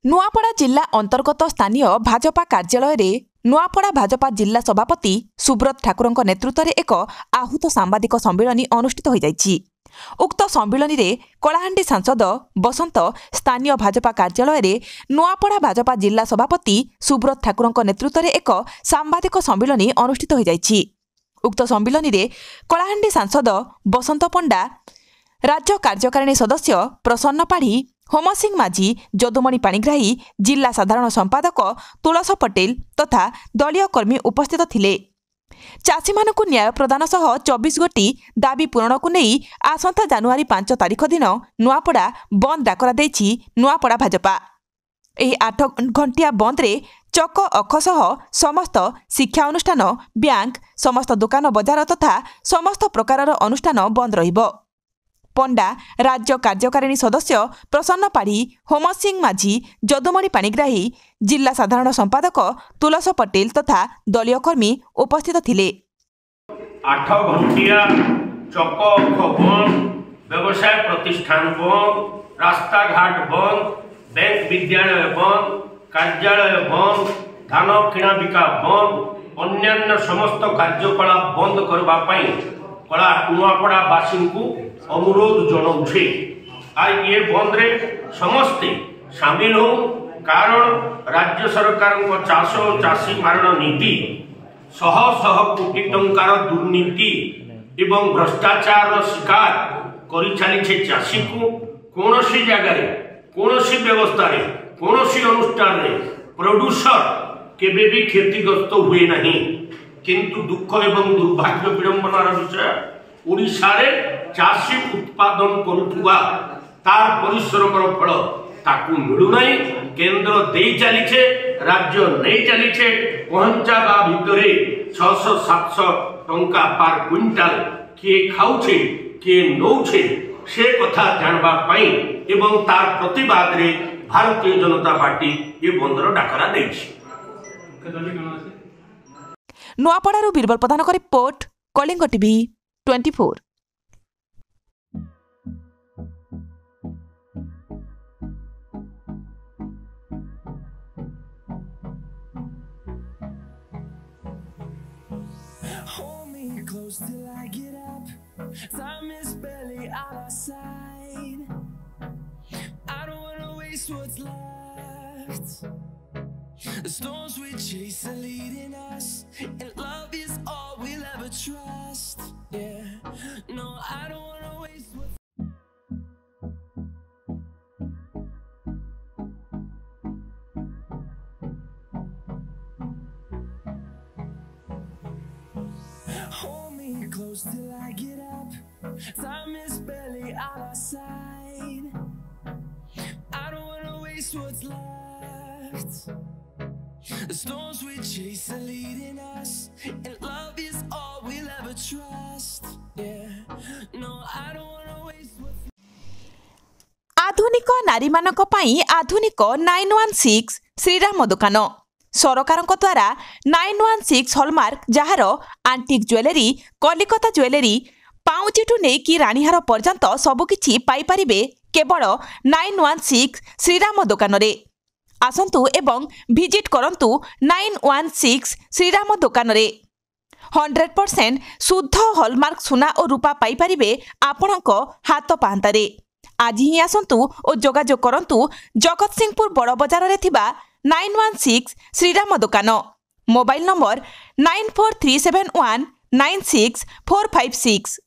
नुआपड़ा जिला अंतर्गत स्थानीय भाजपा कार्यालय रे नुआपड़ा भाजपा जिला सभापति सुब्रत ठाकुर नेतृत्व में एक आहूत सांबादिक सम्मेलन अनुष्ठित हो जाइछि। उक्त सम्मेलन में कलाहांडी सांसद बसंत स्थानीय भाजपा कार्यालय रे नुआपड़ा भाजपा जिला सभापति सुब्रत ठाकुर नेतृत्व में एक सांबादिक सम्मेलन अनुष्ठित हो जाइछि। उक्त सम्मेलन में कलाहांडी सांसद बसंत पंडा, राज्य कार्यकारिणी सदस्य प्रसन्न पाढ़ी, होम सिंह माझी, जदुमणि पाणिग्राही, जिला साधारण संपादक तुलस पटेल तथा दलीय कर्मी उपस्थित थिले। चाषी मानकु न्याय प्रदान सह 24 गोटी दाबी पूरण को नहीं आसंता जानुआरी 5 तारिख दिन नुआपड़ा बंद डाकरा देछि नुआपड़ा भाजपा। एही 8 घंटिया बंद रे चक अख सह समस्त शिक्षा अनुष्ठान, बैंक, समस्त दुकान बजार तथा समस्त प्रकार अनुष्ठान बंद रहिबो। पंडा, राज्य कार्यकारिणी सदस्य प्रसन्न पाढ़ी, होम सिंह माझी, जदुमणि पाणिग्राही, जिला साधारण संपादक तुलस पटेल तथा दलीय कर्मी उपस्थित थिले। 8 घंटिया चक बंद, व्यवसाय प्रतिष्ठान बंद, रास्ता घाट बंद, बैंक विद्यालय बंद, कार्यालय बंद, धान किणा बिका बंद, अन्य समस्त कार्यकलाप बंद करबा पई कला नुआपड़ा वासी को अनुरोध जनाऊे। आज ये बंद रे समस्ते शामिल हो, कारण राज्य सरकार को चाष और चाषी मारण नीति, शह शह कोटी टंकार दुर्नीति एवं भ्रष्टाचार शिकार करि चली चाषी को कौनसी जगह कौनसी व्यवस्था रे कौनसी अनुष्ठान रे प्रोड्यूसर केबे भी क्षतिग्रस्त हुए नहीं। किंतु दुख एवं दुर्भाग्य विडंबनार विषय ओडिशा रे चाषी उत्पादन करुवा तार परिश्रमर फल ताकू मिलू नहीं। केंद्र दे चलीछे, राज्य नहीं चलीछे, पहुंचाबा भितरे 600-700 टंका पार क्विंटाल किए खाऊछे किए नौछे से कथा जानबा पई एवं तार प्रतिवाद रे भारतीय जनता पार्टी ये बंदर डाकरा देछि। नुआपड़ारू बीरबल प्रधान को report, Kalinga TV 24। Hold me close till I get up. Time is barely on our side. I don't wanna waste what's left. The storms we chase are leading us, and love is all we'll ever trust. Yeah, no, I don't wanna waste what's Hold me close till I get up. Time is barely on our side. I don't wanna waste what's left. The storms we chase are leading us, and love is all we'll ever trust. Yeah, no, I don't wanna waste what's आधुनिक नारी मानक पई आधुनिक 916 श्रीराम दुकान सरकार द्वारा 916 hallmark jar आंटिक jewellery, Kolkata jewellery, पाउचिठू नहीं कि रानीहार पर्यंत सबकिछि पाई परिबे केवल 916 श्रीराम दुकान रे। आसंतु एवं विजिट करंतु 916 श्रीराम दुकान रे। 100% शुद्ध हॉलमार्क सुना और रूपा पाई परिबे आपणक हाथ पाहांतारे। आज ही आसंतु और जोगाजोग करंतु जगत सिंहपुर बड़ बजार रे थिबा 916 श्रीराम दुकान। Mobile number 9437196456।